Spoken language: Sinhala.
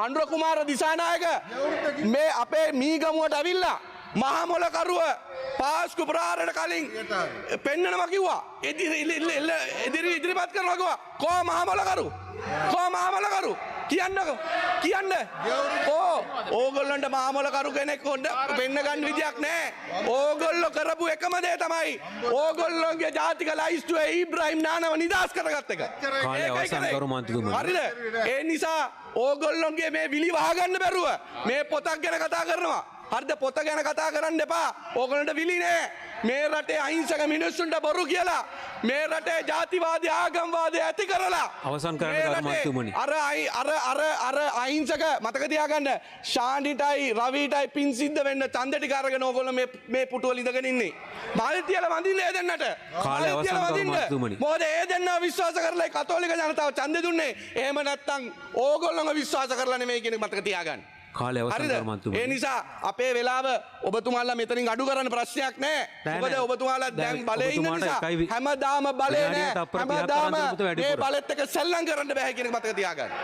අනුර කුමාර දිසානායක මේ අපේ මීගමුවට ඇවිල්ලා මහා මොලකරුව පාස්කු ප්‍රහාරයට කලින් පෙන්නනවා කිව්වා. ඉදිරිපත් කරනවා කිව්වා. කෝ මහා මොලකරු? කෝ මහා මොලකරු? කියන්නකෝ. කියන්න. ඕගොල්ලන්ට මහා මොලකරු කෙනෙක් හොඳ පෙන්න ගන්න විදියක් නැහැ. ඕගොල්ලෝ කරපු එකම දේ තමයි ඕගොල්ලෝගේ ජාතික ලයිස්තුවේ ඉබ්‍රාහිම් නානව නිදාස් කරගත්ත එක. කාලය අවසන් කරු මන්ත්‍රීතුමනි. හරිද? ඒ නිසා ඕගොල්ලෝගේ මේ විලි වහගන්න බැරුව මේ පොතක් ගැන කතා කරනවා. හරිද? පොත ගැන කතා කරන්න එපා. ඕගොල්ලන්ට විලි නෑ. මේ රටේ අහිංසක මිනිස්සුන්ට බොරු කියලා මේ රටේ ජාතිවාදී ආගම්වාදී ඇති කරලා අවසන් කරන්න කරු මන්ත්‍රීතුමනි. අර අහිංසක මතක තියාගන්න ශාන්ඩිටයි රවිටයි පින් සිද්ධ වෙන්න ඡන්ද ටික අරගෙන ඕගොල්ලෝ මේ පුටුවල ඉඳගෙන ඉන්නේ. මල් තියලා වඳින්නේ දෙන්නට. කාලය අවසන් කරු මන්ත්‍රීතුමනි. මොකද ඒ දෙන්නා විශ්වාස කරලා කතෝලික ජනතාව ඡන්ද දුන්නේ. එහෙම නැත්නම් ඕගොල්ලෝම විශ්වාස කරලා නෙමෙයි කියන එක මතක තියාගන්න. කාලය අවසන් කරු මන්ත්‍රීතුමනි. ඒ නිසා අපේ වෙලාව ඔබතුමාලා මෙතනින් අඩු කරන්න ප්‍රශ්නයක් නැහැ. මොකද ඔබතුමාලා දැන් බලේ ඉන්න නිසා හැමදාම බලේ නැහැ. හැමදාම මේ බලෙත් එක සෙල්ලම් කරන්න බෑ කියන එක මතක තියාගන්න.